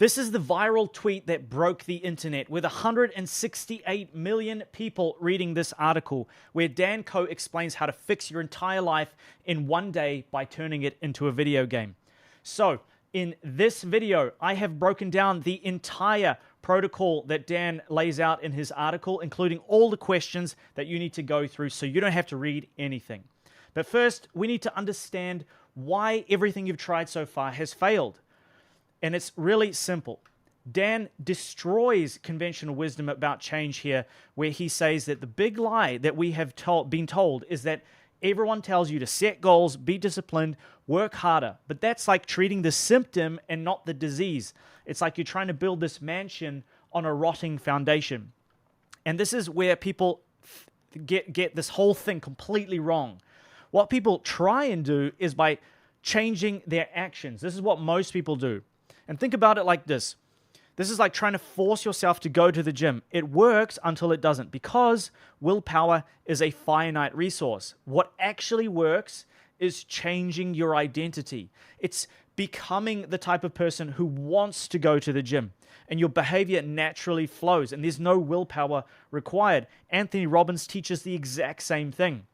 This is the viral tweet that broke the internet, with 168 million people reading this article, where Dan Coe explains how to fix your entire life in one day by turning it into a video game. So, in this video, I have broken down the entire protocol that Dan lays out in his article, including all the questions that you need to go through so you don't have to read anything. But first, we need to understand why everything you've tried so far has failed. And it's really simple. Dan destroys conventional wisdom about change here, where he says that the big lie that we have been told is that everyone tells you to set goals, be disciplined, work harder. But that's like treating the symptom and not the disease. It's like you're trying to build this mansion on a rotting foundation. And this is where people get this whole thing completely wrong. What people try and do is by changing their actions. This is what most people do. And think about it like this. This is like trying to force yourself to go to the gym. It works until it doesn't, because willpower is a finite resource. What actually works is changing your identity. It's becoming the type of person who wants to go to the gym, and your behavior naturally flows, and there's no willpower required. Anthony Robbins teaches the exact same thing.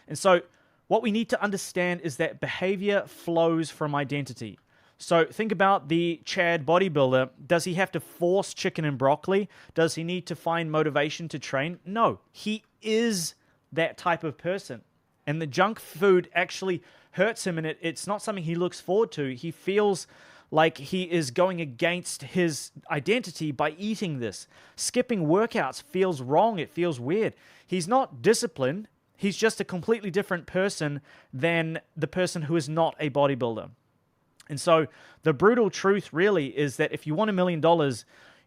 And so what we need to understand is that behavior flows from identity. So think about the Chad bodybuilder. Does he have to force chicken and broccoli? Does he need to find motivation to train? No, he is that type of person. And the junk food actually hurts him, and it's not something he looks forward to. He feels like he is going against his identity by eating this. Skipping workouts feels wrong. It feels weird. He's not disciplined. He's just a completely different person than the person who is not a bodybuilder. And so the brutal truth really is that if you want $1 million,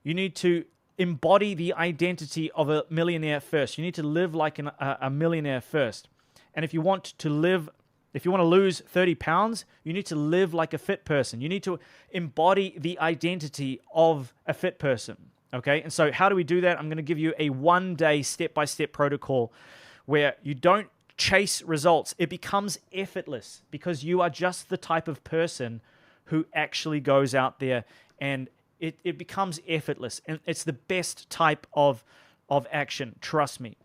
you need to embody the identity of a millionaire first. You need to live like a millionaire first. And if you want to lose 30 pounds, you need to live like a fit person. You need to embody the identity of a fit person. Okay? And so how do we do that? I'm going to give you a one-day step-by-step protocol where you don't chase results. It becomes effortless because you are just the type of person who actually goes out there, and it becomes effortless. And it's the best type of action, trust me.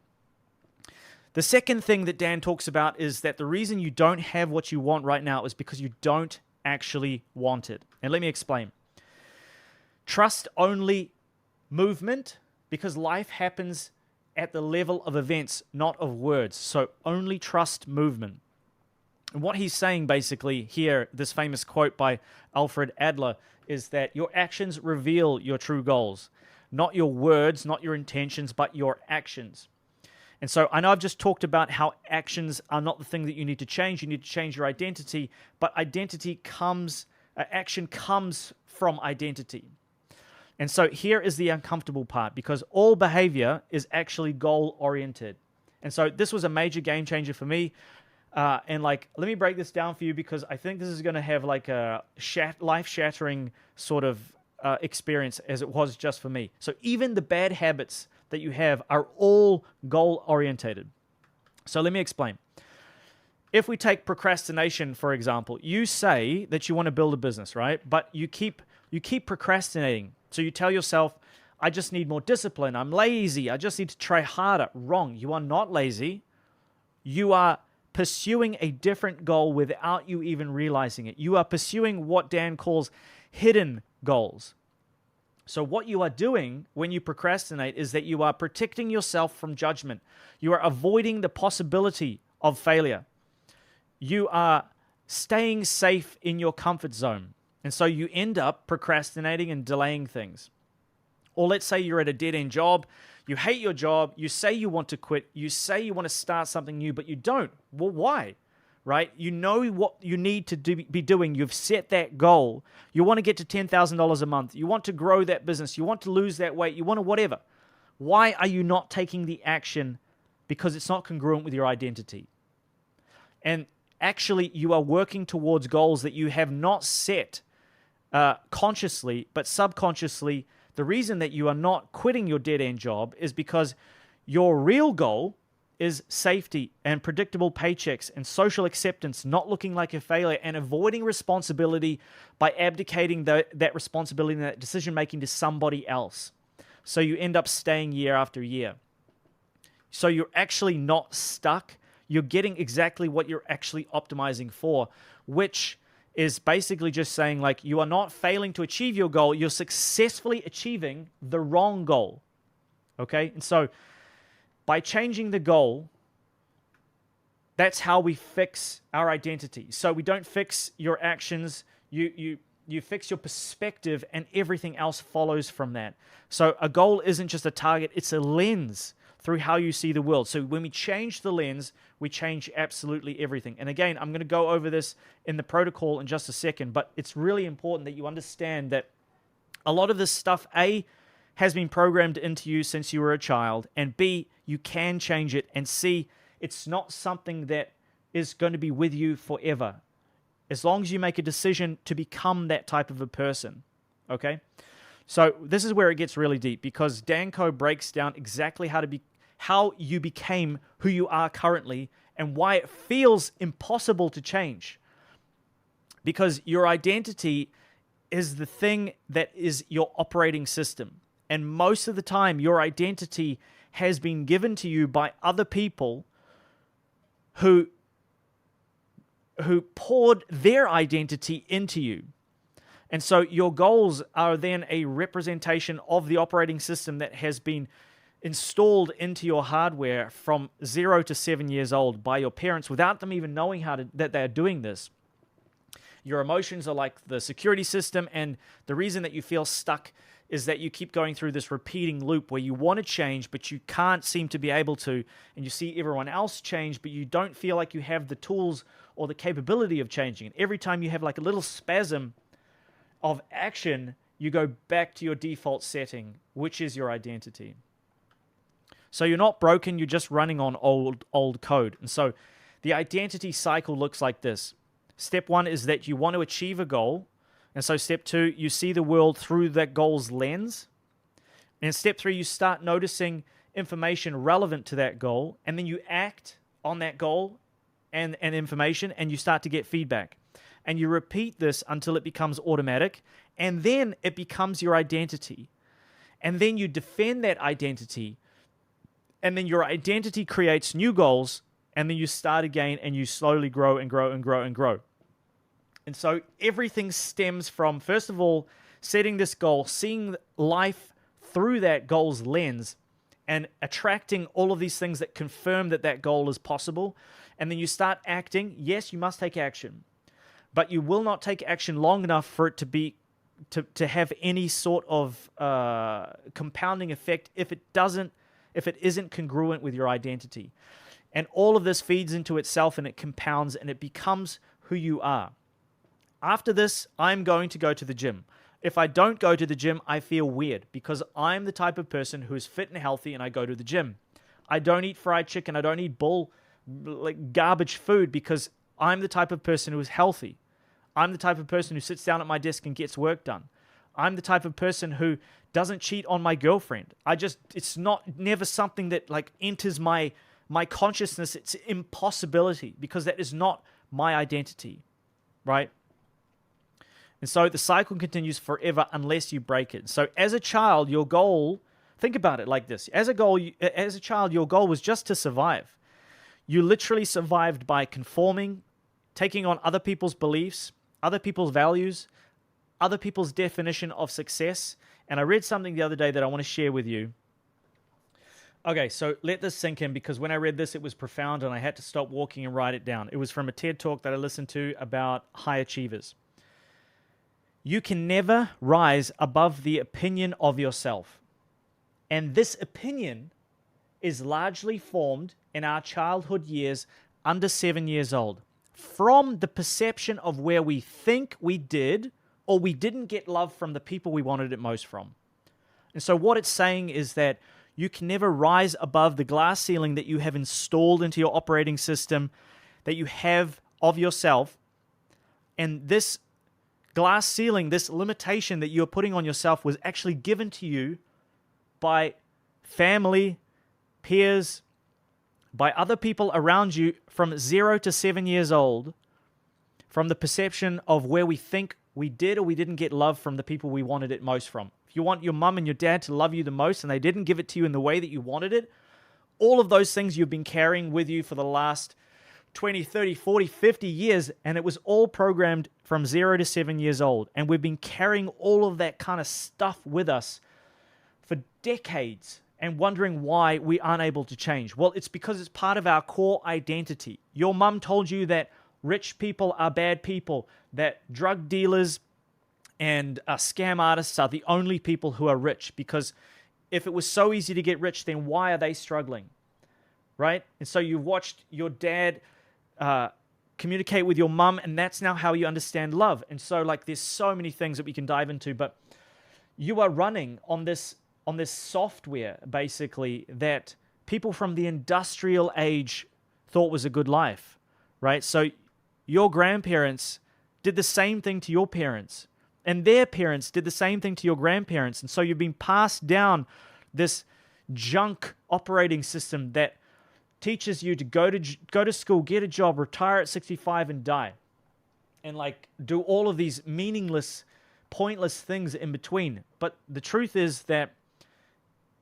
The second thing that Dan talks about is that the reason you don't have what you want right now is because you don't actually want it. And let me explain. Trust only movement, because life happens at the level of events, not of words. So only trust movement. And what he's saying basically here, this famous quote by Alfred Adler, is that your actions reveal your true goals. Not your words, not your intentions, but your actions. And so I know I've just talked about how actions are not the thing that you need to change. You need to change your identity, but action comes from identity. And so here is the uncomfortable part, because all behavior is actually goal-oriented. And so this was a major game changer for me. And let me break this down for you, because I think this is going to have like a life-shattering sort of experience as it was just for me. So even the bad habits that you have are all goal-orientated. So let me explain. If we take procrastination, for example, you say that you want to build a business, right? But you keep procrastinating. So you tell yourself, I just need more discipline. I'm lazy. I just need to try harder. Wrong. You are not lazy. You are pursuing a different goal without you even realizing it. You are pursuing what Dan calls hidden goals. So what you are doing when you procrastinate is that you are protecting yourself from judgment. You are avoiding the possibility of failure. You are staying safe in your comfort zone. And so you end up procrastinating and delaying things. Or let's say you're at a dead-end job. You hate your job. You say you want to quit. You say you want to start something new, but you don't. Well, why? Right? You know what you need to be doing. You've set that goal. You want to get to $10,000 a month. You want to grow that business. You want to lose that weight. You want to whatever. Why are you not taking the action? Because it's not congruent with your identity. And actually, you are working towards goals that you have not set consciously, but subconsciously. The reason that you are not quitting your dead-end job is because your real goal is safety and predictable paychecks and social acceptance, not looking like a failure, and avoiding responsibility by abdicating that responsibility and that decision-making to somebody else. So you end up staying year after year. So you're actually not stuck. You're getting exactly what you're actually optimizing for, which is basically just saying, like, you are not failing to achieve your goal. You're successfully achieving the wrong goal. Okay? And so by changing the goal, that's how we fix our identity. So we don't fix your actions. You fix your perspective, and everything else follows from that. So a goal isn't just a target. It's a lens through how you see the world. So when we change the lens, we change absolutely everything. And again, I'm going to go over this in the protocol in just a second, but it's really important that you understand that a lot of this stuff, A, has been programmed into you since you were a child, and B, you can change it, and C, it's not something that is going to be with you forever, as long as you make a decision to become that type of a person, okay? So this is where it gets really deep, because Danko breaks down exactly how you became who you are currently and why it feels impossible to change. Because your identity is the thing that is your operating system. And most of the time, your identity has been given to you by other people who poured their identity into you. And so your goals are then a representation of the operating system that has been installed into your hardware from 0 to 7 years old by your parents without them even knowing that they're doing this. Your emotions are like the security system, and the reason that you feel stuck is that you keep going through this repeating loop where you want to change, but you can't seem to be able to, and you see everyone else change, but you don't feel like you have the tools or the capability of changing. And every time you have like a little spasm of action, you go back to your default setting, which is your identity. So you're not broken, you're just running on old code. And so the identity cycle looks like this. Step 1 is that you want to achieve a goal. And so step 2, you see the world through that goal's lens. And step 3, you start noticing information relevant to that goal. And then you act on that goal and information, and you start to get feedback. And you repeat this until it becomes automatic. And then it becomes your identity. And then you defend that identity. And then your identity creates new goals. And then you start again, and you slowly grow and grow and grow and grow. And so everything stems from, first of all, setting this goal, seeing life through that goal's lens, and attracting all of these things that confirm that that goal is possible. And then you start acting. Yes, you must take action, but you will not take action long enough for it to have any sort of compounding effect if it isn't congruent with your identity. And all of this feeds into itself, and it compounds, and it becomes who you are. After this, I'm going to go to the gym. If I don't go to the gym, I feel weird, because I'm the type of person who is fit and healthy, and I go to the gym. I don't eat fried chicken. I don't eat garbage food, because I'm the type of person who is healthy. I'm the type of person who sits down at my desk and gets work done. I'm the type of person who doesn't cheat on my girlfriend. It's never something that enters my consciousness. It's impossibility, because that is not my identity, right? And so the cycle continues forever unless you break it. So as a child, your goal, think about it like this. As a child, your goal was just to survive. You literally survived by conforming, taking on other people's beliefs, other people's values, other people's definition of success. And I read something the other day that I want to share with you. Okay, so let this sink in, because when I read this, it was profound, and I had to stop walking and write it down. It was from a TED Talk that I listened to about high achievers. You can never rise above the opinion of yourself. And this opinion is largely formed in our childhood years under 7 years old, from the perception of where we think we did or we didn't get love from the people we wanted it most from. And so what it's saying is that you can never rise above the glass ceiling that you have installed into your operating system, that you have of yourself. And this glass ceiling, this limitation that you're putting on yourself, was actually given to you by family, peers, by other people around you from 0 to 7 years old, from the perception of where we think we did or we didn't get love from the people we wanted it most from. If you want your mum and your dad to love you the most and they didn't give it to you in the way that you wanted it, all of those things you've been carrying with you for the last 20, 30, 40, 50 years, and it was all programmed from 0 to 7 years old. And we've been carrying all of that kind of stuff with us for decades and wondering why we aren't able to change. Well, it's because it's part of our core identity. Your mum told you that rich people are bad people, that drug dealers and scam artists are the only people who are rich, because if it was so easy to get rich, then why are they struggling, right? And so you watched your dad communicate with your mum, and that's now how you understand love. And so, like, there's so many things that we can dive into, but you are running on this software, basically, that people from the industrial age thought was a good life, right? So your grandparents did the same thing to your parents, and their parents did the same thing to your grandparents. And so you've been passed down this junk operating system that teaches you to go to school, get a job, retire at 65 and die. And like do all of these meaningless, pointless things in between. But the truth is that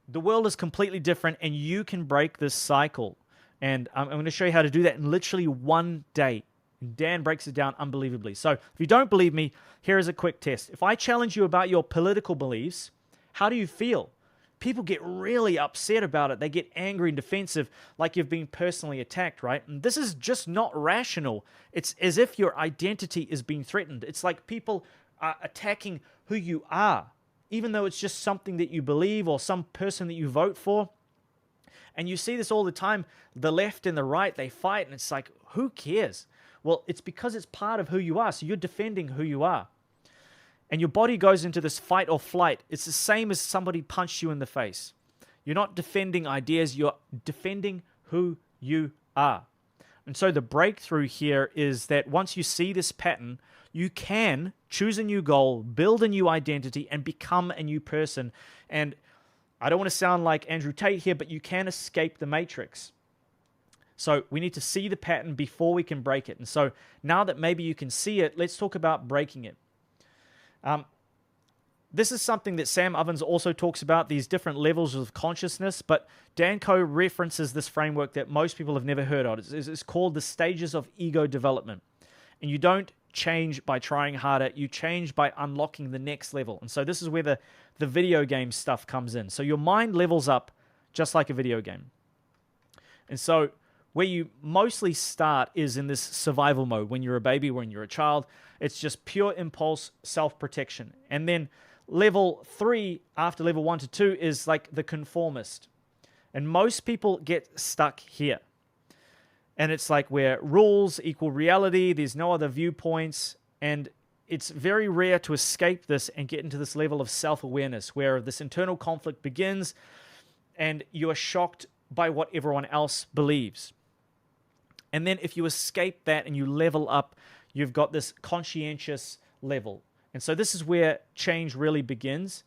the world is completely different and you can break this cycle. And I'm going to show you how to do that in literally one day. And Dan breaks it down unbelievably. So if you don't believe me, here is a quick test. If I challenge you about your political beliefs, how do you feel? People get really upset about it. They get angry and defensive, like you've been personally attacked, right? And this is just not rational. It's as if your identity is being threatened. It's like people are attacking who you are, even though it's just something that you believe or some person that you vote for. And you see this all the time. The left and the right, they fight, and it's like, who cares? Well, it's because it's part of who you are. So you're defending who you are. And your body goes into this fight or flight. It's the same as somebody punched you in the face. You're not defending ideas. You're defending who you are. And so the breakthrough here is that once you see this pattern, you can choose a new goal, build a new identity, and become a new person. And I don't want to sound like Andrew Tate here, but you can escape the matrix. So we need to see the pattern before we can break it. And so now that maybe you can see it, let's talk about breaking it. This is something that Sam Ovens also talks about, these different levels of consciousness, but Dan Coe references this framework that most people have never heard of. It's called the stages of ego development. And you don't change by trying harder, you change by unlocking the next level. And so this is where the video game stuff comes in. So your mind levels up just like a video game. And so where you mostly start is in this survival mode. When you're a baby, when you're a child, it's just pure impulse, self-protection. And then level 3, after level 1 to 2, is like the conformist. And most people get stuck here. And it's like where rules equal reality, there's no other viewpoints, and it's very rare to escape this and get into this level of self-awareness where this internal conflict begins and you are shocked by what everyone else believes. And then if you escape that and you level up, you've got this conscientious level. And so this is where change really begins.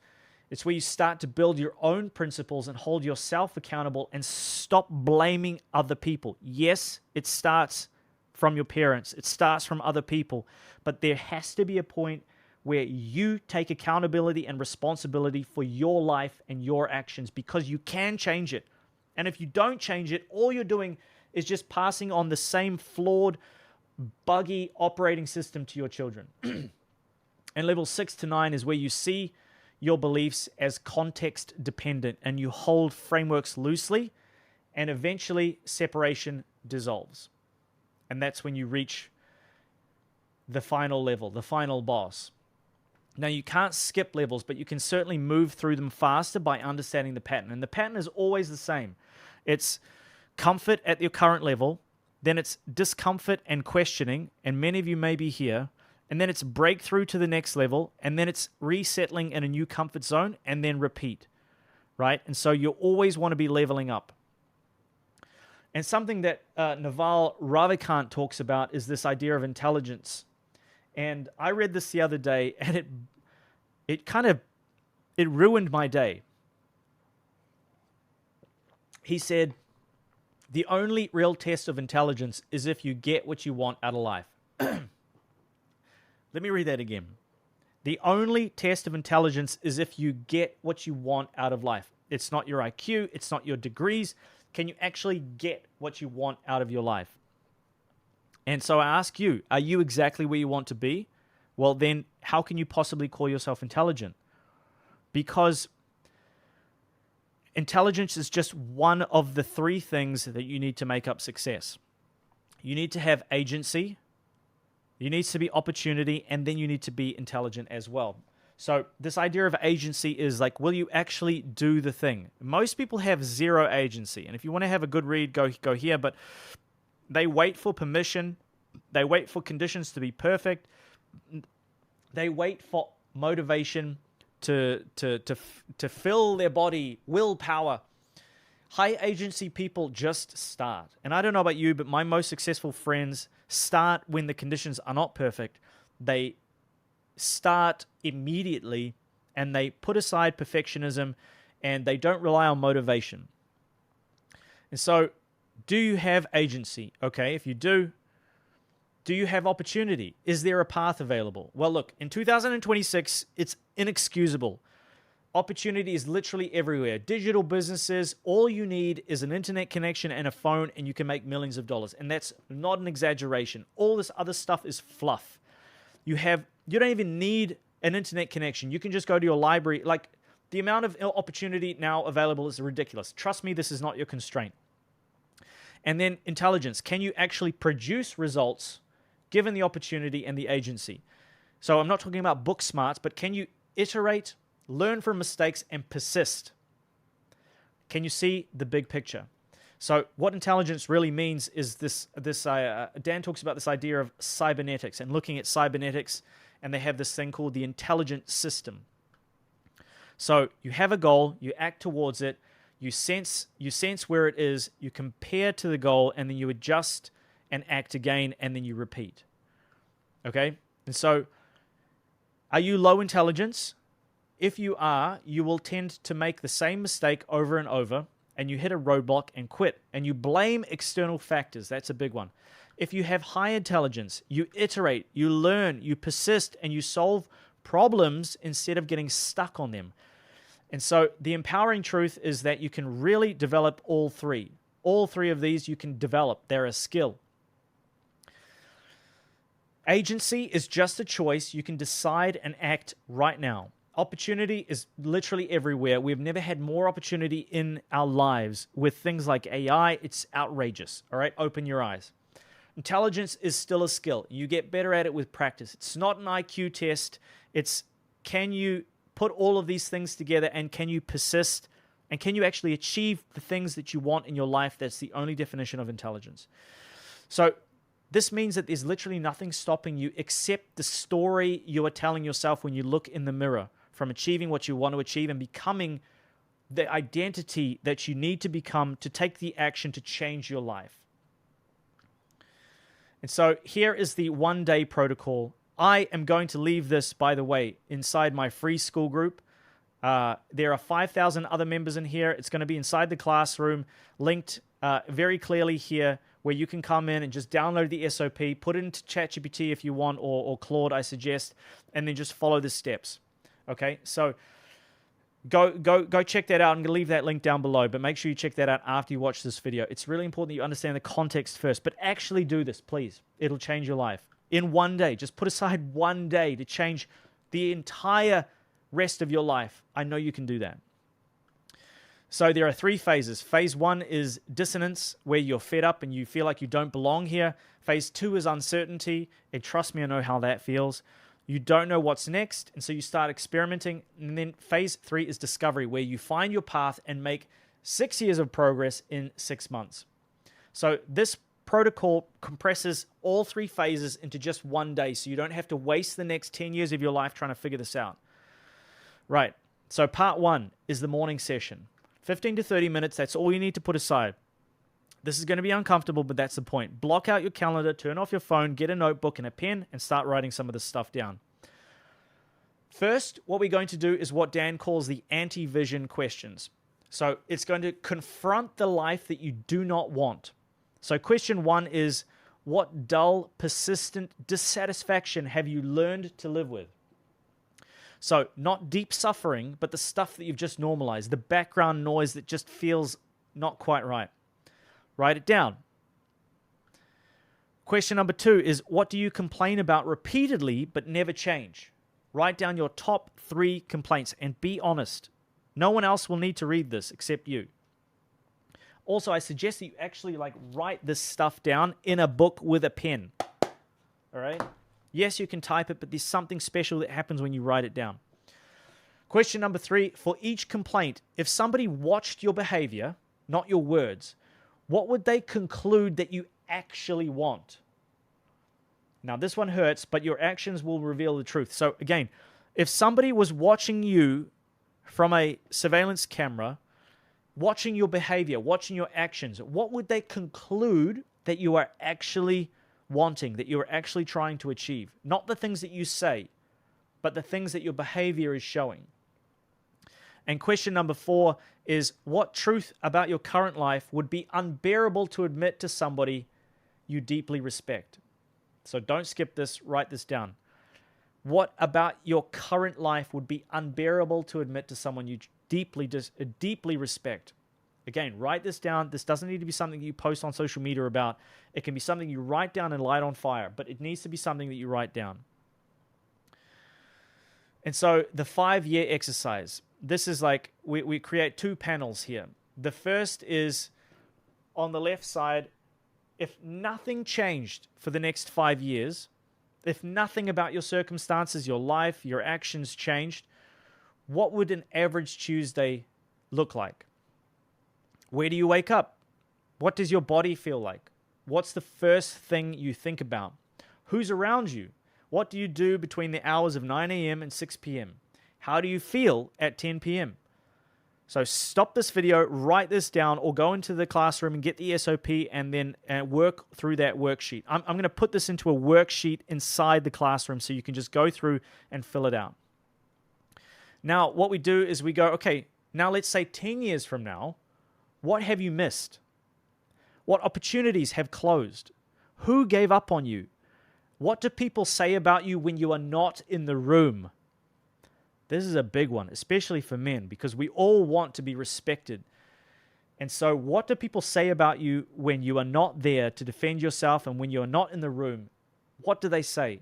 It's where you start to build your own principles and hold yourself accountable and stop blaming other people. Yes, it starts from your parents. It starts from other people. But there has to be a point where you take accountability and responsibility for your life and your actions, because you can change it. And if you don't change it, all you're doing is just passing on the same flawed, buggy operating system to your children. And level 6 to 9 is where you see your beliefs as context dependent and you hold frameworks loosely, and eventually separation dissolves. And that's when you reach the final level, the final boss. Now, you can't skip levels, but you can certainly move through them faster by understanding the pattern. And the pattern is always the same. It's comfort at your current level, then it's discomfort and questioning, and many of you may be here, and then it's breakthrough to the next level, and then it's resettling in a new comfort zone, and then repeat, right? And so you always want to be leveling up. And something that Naval Ravikant talks about is this idea of intelligence. And I read this the other day, and it ruined my day. He said, The only real test of intelligence is if you get what you want out of life. Let me read that again. The only test of intelligence is if you get what you want out of life. It's not your IQ. It's not your degrees. Can you actually get what you want out of your life? And so I ask you, are you exactly where you want to be? Well, then how can you possibly call yourself intelligent? Because intelligence is just one of the three things that you need to make up success. You need to have agency, you need to be opportunity, and then you need to be intelligent as well. So this idea of agency is like, will you actually do the thing? Most people have zero agency. And if you want to have a good read, go here. But they wait for permission. They wait for conditions to be perfect. They wait for motivation to fill their body, willpower. High agency people just start. And I don't know about you, but my most successful friends start when the conditions are not perfect. They start immediately and they put aside perfectionism and they don't rely on motivation. And so, do you have agency? Okay, if you do you have opportunity? Is there a path available? Well, look, in 2026, it's inexcusable. Opportunity is literally everywhere. Digital businesses, all you need is an internet connection and a phone, and you can make millions of dollars. And that's not an exaggeration. All this other stuff is fluff. You don't even need an internet connection. You can just go to your library. Like, the amount of opportunity now available is ridiculous. Trust me, this is not your constraint. And then intelligence. Can you actually produce results given the opportunity and the agency? So I'm not talking about book smarts, but can you iterate, learn from mistakes, and persist? Can you see the big picture? So what intelligence really means is Dan talks about this idea of cybernetics and looking at cybernetics, and they have this thing called the intelligent system. So you have a goal, you act towards it, you sense where it is, you compare to the goal, and then you adjust and act again, and then you repeat. Okay? And so, are you low intelligence? If you are, you will tend to make the same mistake over and over, and you hit a roadblock and quit, and you blame external factors. That's a big one. If you have high intelligence, you iterate, you learn, you persist, and you solve problems instead of getting stuck on them. And so the empowering truth is that you can really develop all three. All three of these you can develop. They're a skill. Agency is just a choice. You can decide and act right now. Opportunity is literally everywhere. We've never had more opportunity in our lives with things like AI. It's outrageous. All right, open your eyes. Intelligence is still a skill. You get better at it with practice. It's not an IQ test. It's, can you put all of these things together, and can you persist, and can you actually achieve the things that you want in your life? That's the only definition of intelligence. So this means that there's literally nothing stopping you except the story you are telling yourself when you look in the mirror, from achieving what you want to achieve and becoming the identity that you need to become to take the action to change your life. And so here is the one-day protocol. I am going to leave this, by the way, inside my free school group. There are 5,000 other members in here. It's going to be inside the classroom, linked very clearly here, where you can come in and just download the SOP, put it into ChatGPT if you want, or Claude, I suggest, and then just follow the steps. Okay, so go check that out. I'm going to leave that link down below, but make sure you check that out after you watch this video. It's really important that you understand the context first, but actually do this, please. It'll change your life. In one day, just put aside one day to change the entire rest of your life. I know you can do that. So there are three phases. Phase one is dissonance, where you're fed up and you feel like you don't belong here. Phase two is uncertainty, and trust me, I know how that feels. You don't know what's next, and so you start experimenting. And then phase three is discovery, where you find your path and make 6 years of progress in 6 months. So this protocol compresses all three phases into just one day, so you don't have to waste the next 10 years of your life trying to figure this out. Right, so part one is the morning session. 15 to 30 minutes, that's all you need to put aside. This is going to be uncomfortable, but that's the point. Block out your calendar, turn off your phone, get a notebook and a pen, and start writing some of this stuff down. First, what we're going to do is what Dan calls the anti-vision questions. So it's going to confront the life that you do not want. So question 1 is, what dull, persistent dissatisfaction have you learned to live with? So not deep suffering, but the stuff that you've just normalized, the background noise that just feels not quite right. Write it down. Question number 2 is, what do you complain about repeatedly but never change? Write down your top 3 complaints and be honest. No one else will need to read this except you. Also, I suggest that you actually write this stuff down in a book with a pen. All right? Yes, you can type it, but there's something special that happens when you write it down. Question number 3, for each complaint, if somebody watched your behavior, not your words, what would they conclude that you actually want? Now, this one hurts, but your actions will reveal the truth. So again, if somebody was watching you from a surveillance camera, watching your behavior, watching your actions, what would they conclude that you are actually wanting, that you are actually trying to achieve? Not the things that you say, but the things that your behavior is showing. And question number 4 is, what truth about your current life would be unbearable to admit to somebody you deeply respect? So don't skip this, write this down. What about your current life would be unbearable to admit to someone you deeply respect? Again, write this down. This doesn't need to be something you post on social media about. It can be something you write down and light on fire, but it needs to be something that you write down. And so the 5-year exercise, this is we create 2 panels here. The first is on the left side, if nothing changed for the next 5 years, if nothing about your circumstances, your life, your actions changed, what would an average Tuesday look like? Where do you wake up? What does your body feel like? What's the first thing you think about? Who's around you? What do you do between the hours of 9 a.m. and 6 p.m.? How do you feel at 10 p.m.? So stop this video, write this down, or go into the classroom and get the SOP and then work through that worksheet. I'm going to put this into a worksheet inside the classroom so you can just go through and fill it out. Now, what we do is we go, okay, now let's say 10 years from now, what have you missed? What opportunities have closed? Who gave up on you? What do people say about you when you are not in the room? This is a big one, especially for men, because we all want to be respected. And so what do people say about you when you are not there to defend yourself and when you are not in the room? What do they say?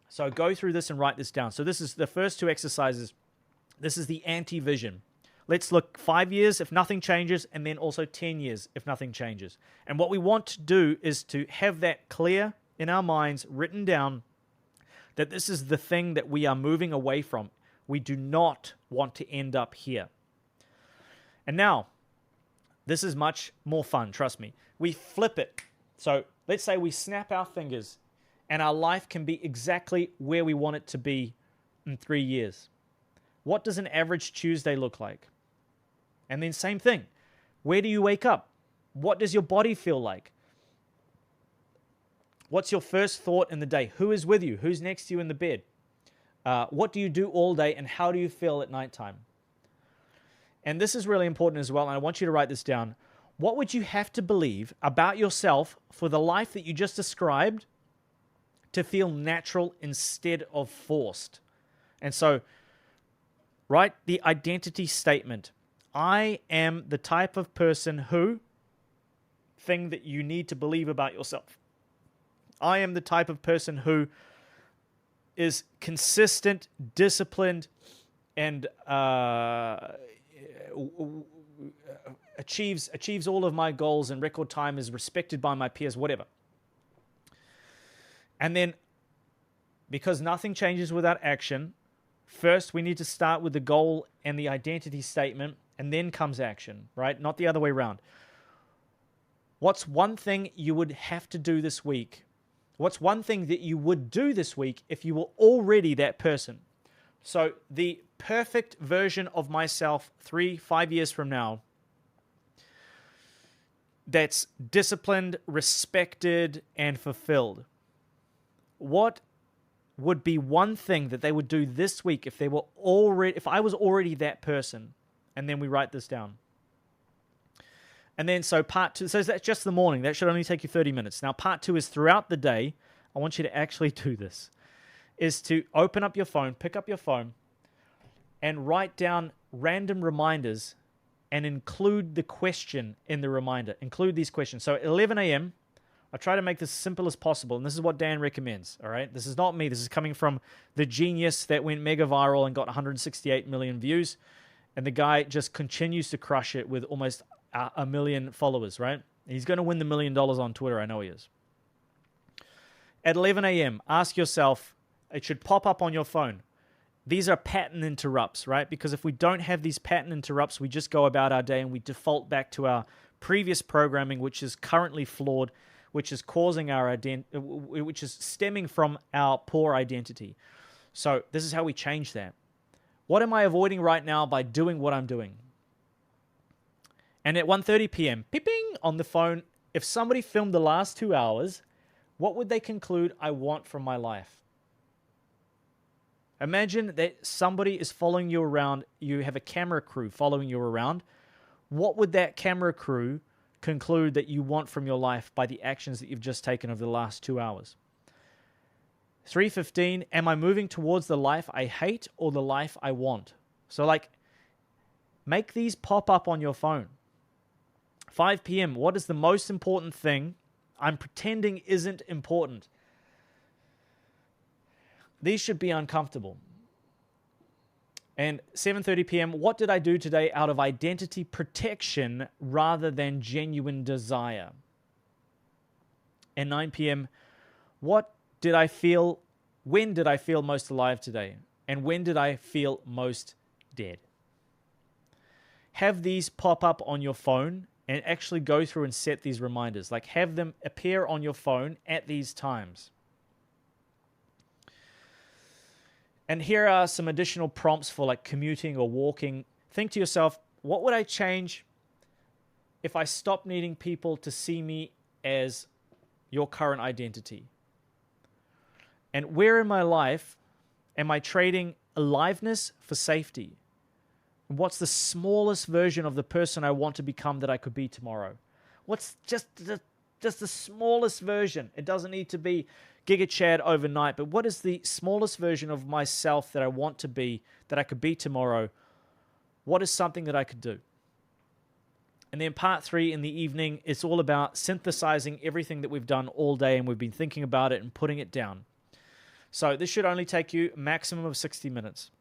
So go through this and write this down. So this is the first 2 exercises. This is the anti-vision. Let's look 5 years if nothing changes, and then also 10 years if nothing changes. And what we want to do is to have that clear in our minds, written down, that this is the thing that we are moving away from. We do not want to end up here. And now, this is much more fun, trust me. We flip it. So let's say we snap our fingers and our life can be exactly where we want it to be in 3 years. What does an average Tuesday look like? And then same thing. Where do you wake up? What does your body feel like? What's your first thought in the day? Who is with you? Who's next to you in the bed? What do you do all day, and how do you feel at nighttime? And this is really important as well, and I want you to write this down. What would you have to believe about yourself for the life that you just described to feel natural instead of forced? And so, write the identity statement. I am the type of person who, thing that you need to believe about yourself. I am the type of person who is consistent, disciplined, and achieves all of my goals in record time, is respected by my peers, whatever. And then, because nothing changes without action, first we need to start with the goal and the identity statement, and then comes action, right? Not the other way around. What's one thing you would have to do this week? What's one thing that you would do this week if you were already that person? So the perfect version of myself 3-5 years from now, that's disciplined, respected, and fulfilled. What would be one thing that they would do this week if I was already that person? And then we write this down. And then so part 2, so that's just the morning. That should only take you 30 minutes. Now part 2 is throughout the day. I want you to actually do this. Is to open up your phone, pick up your phone, and write down random reminders and include the question in the reminder. Include these questions. So at 11 a.m., I try to make this as simple as possible, and this is what Dan recommends, all right? This is not me. This is coming from the genius that went mega viral and got 168 million views, and the guy just continues to crush it with almost a million followers, right? He's going to win the $1 million on Twitter. I know he is. At 11 a.m., ask yourself, it should pop up on your phone. These are pattern interrupts, right? Because if we don't have these pattern interrupts, we just go about our day and we default back to our previous programming, which is currently flawed, which is causing which is stemming from our poor identity. So this is how we change that. What am I avoiding right now by doing what I'm doing? And at 1:30 p.m., peeping on the phone, if somebody filmed the last 2 hours, what would they conclude I want from my life? Imagine that somebody is following you around. You have a camera crew following you around. What would that camera crew conclude that you want from your life by the actions that you've just taken over the last 2 hours? 3:15, am I moving towards the life I hate or the life I want? So make these pop up on your phone. 5 p.m., what is the most important thing I'm pretending isn't important? These should be uncomfortable. And 7:30 p.m., what did I do today out of identity protection rather than genuine desire? And 9 p.m., when did I feel most alive today? And when did I feel most dead? Have these pop up on your phone and actually go through and set these reminders. Have them appear on your phone at these times. And here are some additional prompts for commuting or walking. Think to yourself, what would I change if I stopped needing people to see me as your current identity? And where in my life am I trading aliveness for safety? And what's the smallest version of the person I want to become that I could be tomorrow? What's just the smallest version? It doesn't need to be Giga Chad overnight, but what is the smallest version of myself that I want to be, that I could be tomorrow? What is something that I could do? And then part 3 in the evening, it's all about synthesizing everything that we've done all day and we've been thinking about it and putting it down. So this should only take you a maximum of 60 minutes.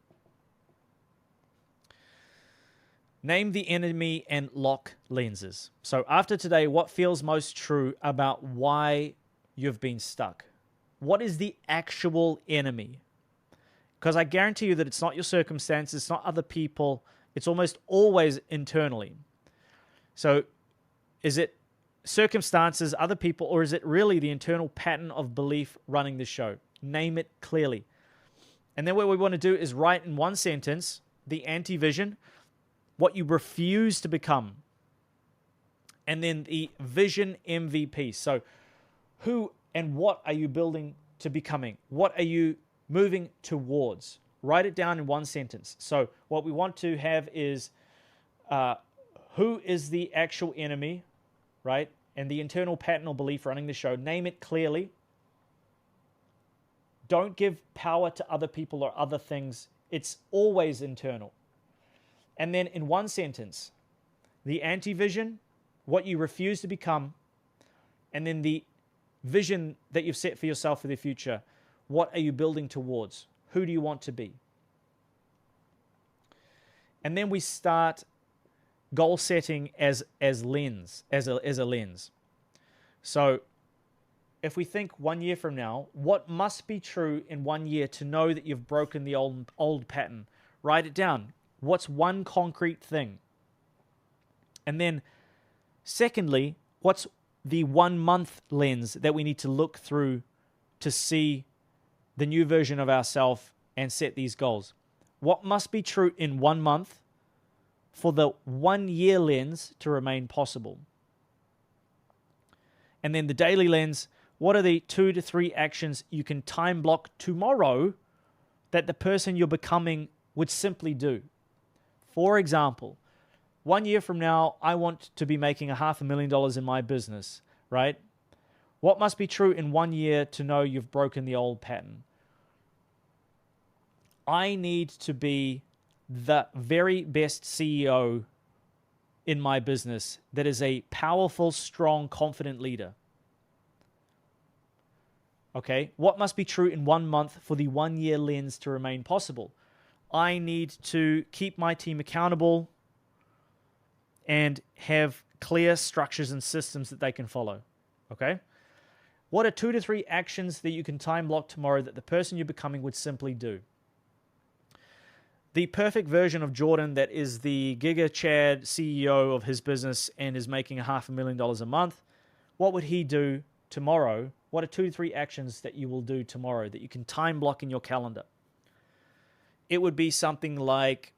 Name the enemy and lock lenses. So after today, what feels most true about why you've been stuck? What is the actual enemy? Because I guarantee you that it's not your circumstances, it's not other people, it's almost always internally. So is it circumstances, other people, or is it really the internal pattern of belief running the show? Name it clearly. And then what we want to do is write in one sentence the anti-vision, what you refuse to become, and then the vision MVP. So who and what are you building to becoming? What are you moving towards? Write it down in one sentence. So what we want to have is who is the actual enemy, right? And the internal pattern or belief running the show. Name it clearly. Don't give power to other people or other things. It's always internal. And then in one sentence, the anti-vision, what you refuse to become, and then the vision that you've set for yourself for the future. What are you building towards? Who do you want to be? And then we start goal setting as a lens. So if we think 1 year from now, what must be true in 1 year to know that you've broken the old pattern? Write it down. What's one concrete thing? And then secondly, what's the 1 month lens that we need to look through to see the new version of ourselves and set these goals? What must be true in 1 month for the 1 year lens to remain possible? And then the daily lens, what are the 2 to 3 actions you can time block tomorrow that the person you're becoming would simply do? For example, 1 year from now, I want to be making $500,000 in my business, right? What must be true in 1 year to know you've broken the old pattern? I need to be the very best CEO in my business that is a powerful, strong, confident leader. Okay, what must be true in 1 month for the 1 year lens to remain possible? I need to keep my team accountable and have clear structures and systems that they can follow. Okay? What are 2 to 3 actions that you can time block tomorrow that the person you're becoming would simply do? The perfect version of Jordan that is the Giga Chad CEO of his business and is making $500,000 a month, what would he do tomorrow? What are 2 to 3 actions that you will do tomorrow that you can time block in your calendar? It would be something like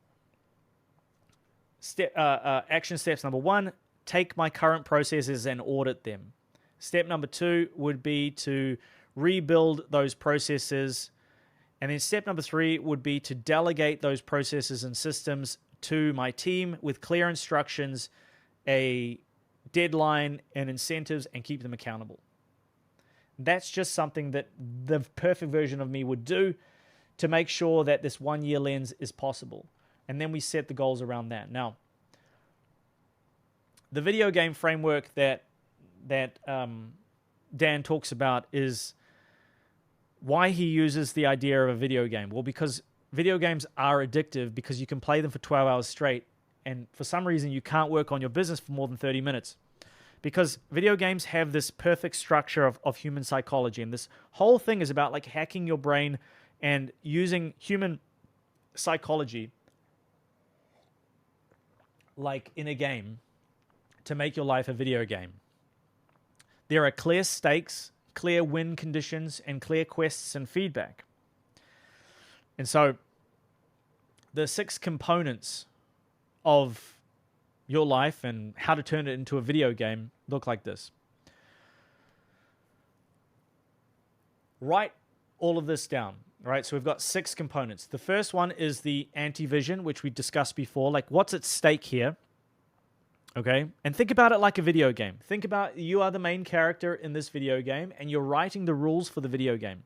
action steps number 1, take my current processes and audit them. Step number 2 would be to rebuild those processes. And then step number 3 would be to delegate those processes and systems to my team with clear instructions, a deadline, and incentives, and keep them accountable. That's just something that the perfect version of me would do to make sure that this 1 year lens is possible. And then we set the goals around that. Now, the video game framework that Dan talks about is why he uses the idea of a video game. Well, because video games are addictive because you can play them for 12 hours straight, and for some reason you can't work on your business for more than 30 minutes. Because video games have this perfect structure of human psychology, and this whole thing is about like hacking your brain and using human psychology like in a game to make your life a video game. There are clear stakes, clear win conditions, and clear quests and feedback. And so the 6 components of your life and how to turn it into a video game look like this. Write all of this down, right? So we've got 6 components. The first one is the anti-vision, which we discussed before. Like, what's at stake here? Okay? And think about it like a video game. Think about you are the main character in this video game, and you're writing the rules for the video game.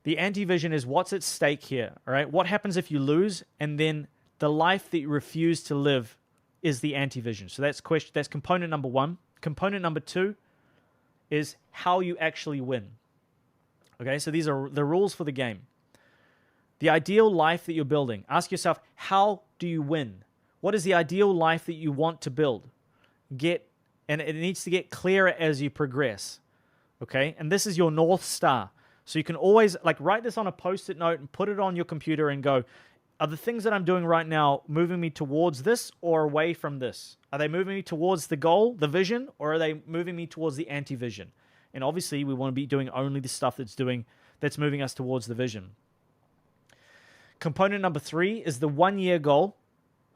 The anti-vision is what's at stake here, all right? What happens if you lose, and then the life that you refuse to live is the anti-vision. So that's component number 1. Component number 2 is how you actually win. Okay, so these are the rules for the game. The ideal life that you're building. Ask yourself, how do you win? What is the ideal life that you want to build? And it needs to get clearer as you progress. Okay, and this is your North Star. So you can always write this on a Post-it note and put it on your computer and go, are the things that I'm doing right now moving me towards this or away from this? Are they moving me towards the goal, the vision, or are they moving me towards the anti-vision? And obviously, we want to be doing only the stuff that's moving us towards the vision. Component number 3 is the 1 year goal.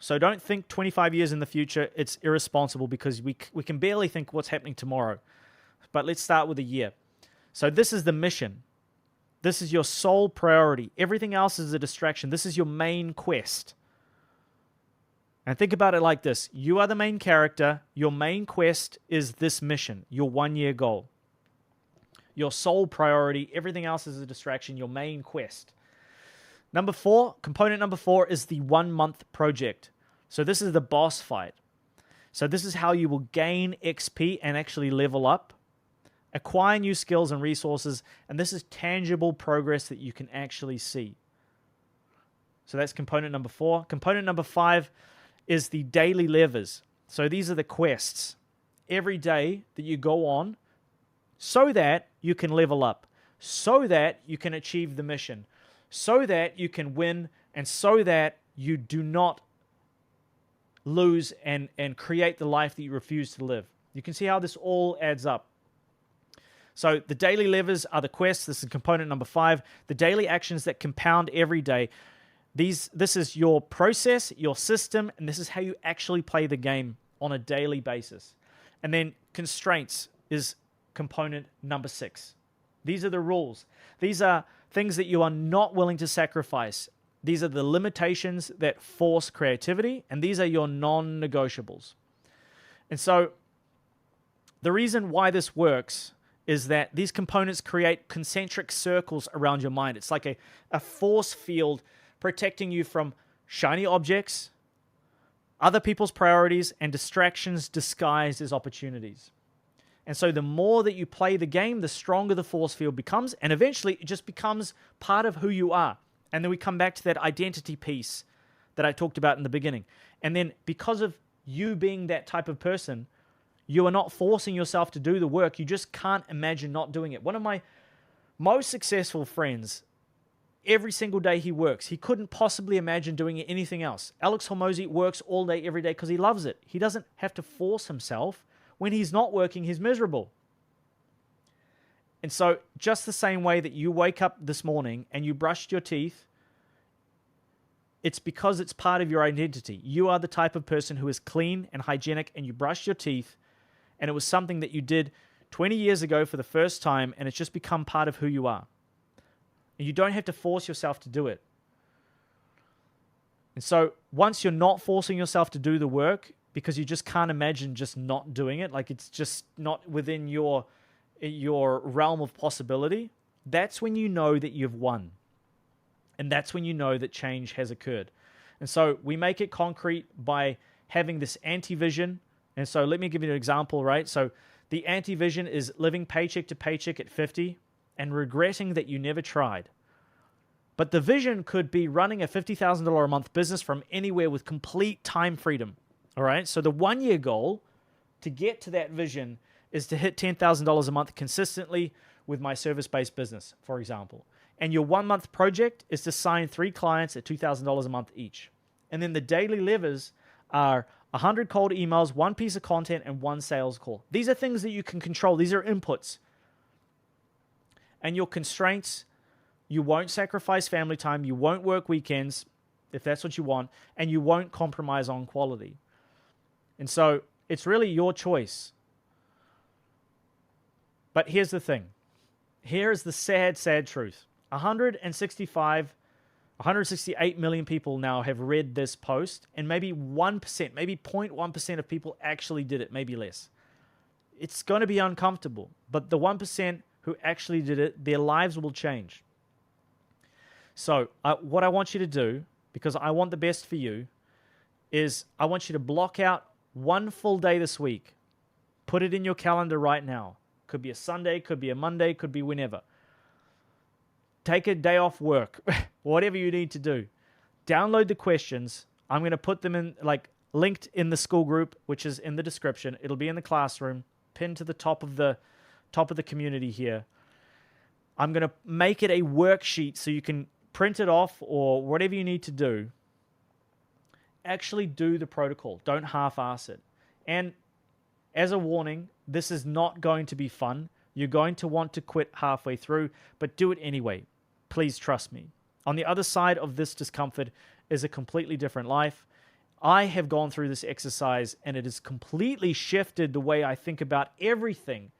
So don't think 25 years in the future. It's irresponsible because we can barely think what's happening tomorrow. But let's start with a year. So this is the mission. This is your sole priority. Everything else is a distraction. This is your main quest. And think about it like this. You are the main character. Your main quest is this mission, your 1 year goal. Your sole priority. Everything else is a distraction, your main quest. Component number 4 is the 1 month project. So this is the boss fight. So this is how you will gain XP and actually level up, acquire new skills and resources, and this is tangible progress that you can actually see. So that's component number 4. Component number 5 is the daily levers. So these are the quests every day that you go on so that you can level up, so that you can achieve the mission, so that you can win, and so that you do not lose and create the life that you refuse to live. You can see how this all adds up. So the daily levers are the quests. This is component number 5. The daily actions that compound every day. This is your process, your system, and this is how you actually play the game on a daily basis. And then constraints is component number 6. These are the rules. These are things that you are not willing to sacrifice. These are the limitations that force creativity, and these are your non-negotiables. And so the reason why this works is that these components create concentric circles around your mind. It's like a force field protecting you from shiny objects, other people's priorities, and distractions disguised as opportunities. And so the more that you play the game, the stronger the force field becomes, and eventually it just becomes part of who you are. And then we come back to that identity piece that I talked about in the beginning. And then because of you being that type of person, you are not forcing yourself to do the work. You just can't imagine not doing it. One of my most successful friends, every single day he works, he couldn't possibly imagine doing anything else. Alex Hormozi works all day, every day because he loves it. He doesn't have to force himself. When he's not working, he's miserable. And so just the same way that you wake up this morning and you brushed your teeth, it's because it's part of your identity. You are the type of person who is clean and hygienic, and you brushed your teeth, and it was something that you did 20 years ago for the first time, and it's just become part of who you are. And you don't have to force yourself to do it. And so once you're not forcing yourself to do the work because you just can't imagine just not doing it, like it's just not within your realm of possibility, that's when you know that you've won. And that's when you know that change has occurred. And so we make it concrete by having this anti-vision. And so let me give you an example, right? So the anti-vision is living paycheck to paycheck at 50 and regretting that you never tried. But the vision could be running a $50,000 a month business from anywhere with complete time freedom. All right. So the 1-year goal to get to that vision is to hit $10,000 a month consistently with my service-based business, for example. And your 1-month project is to sign 3 clients at $2,000 a month each. And then the daily levers are 100 cold emails, 1 piece of content, and 1 sales call. These are things that you can control. These are inputs. And your constraints, you won't sacrifice family time, you won't work weekends, if that's what you want, and you won't compromise on quality. And so it's really your choice. But here's the thing. Here is the sad, sad truth. 168 million people now have read this post, and maybe 1%, maybe 0.1% of people actually did it, maybe less. It's going to be uncomfortable, but the 1% who actually did it, their lives will change. So what I want you to do, because I want the best for you, is I want you to block out 1 full day this week. Put it in your calendar right now. Could be a Sunday, could be a Monday, could be whenever. Take a day off work, whatever you need to do. Download the questions. I'm going to put them in, like, linked in the school group, which is in the description. It'll be in the classroom, pinned to the top of the community here. I'm going to make it a worksheet so you can print it off or whatever you need to do. Actually do the protocol. Don't half-ass it. And as a warning, this is not going to be fun. You're going to want to quit halfway through, but do it anyway. Please trust me. On the other side of this discomfort is a completely different life. I have gone through this exercise, and it has completely shifted the way I think about everything.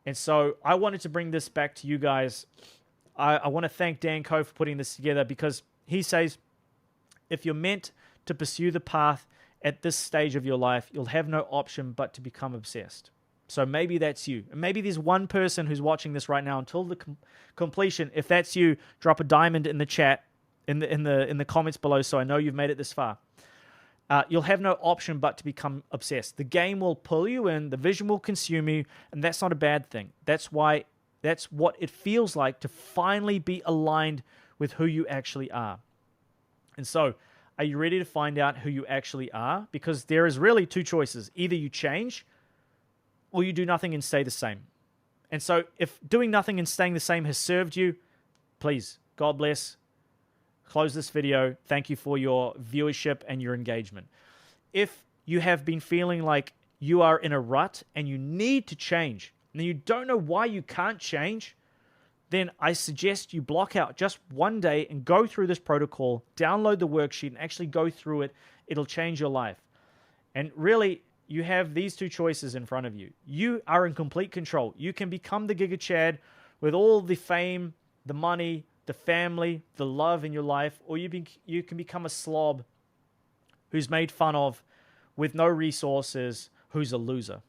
And so I wanted to bring this back to you guys. I want to thank Dan Coe for putting this together, because he says, if you're meant to pursue the path at this stage of your life, you'll have no option but to become obsessed. So maybe that's you. And maybe there's one person who's watching this right now until the completion. If that's you, drop a diamond in the chat, in the comments below, so I know you've made it this far. You'll have no option but to become obsessed. The game will pull you in, the vision will consume you, and that's not a bad thing. That's what it feels like to finally be aligned with who you actually are. And so, are you ready to find out who you actually are? Because there is really 2 choices. Either you change, or you do nothing and stay the same. And so, if doing nothing and staying the same has served you, please, God bless. Close this video. Thank you for your viewership and your engagement. If you have been feeling like you are in a rut and you need to change, and you don't know why you can't change, then I suggest you block out just 1 day and go through this protocol, download the worksheet, and actually go through it. It'll change your life. And really, you have these two choices in front of you. You are in complete control. You can become the Giga Chad with all the fame, the money, the family, the love in your life, or you can become a slob who's made fun of with no resources, who's a loser.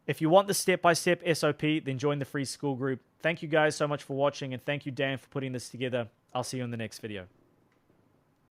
If you want the step-by-step SOP, then join the free school group. Thank you guys so much for watching, and thank you, Dan, for putting this together. I'll see you in the next video.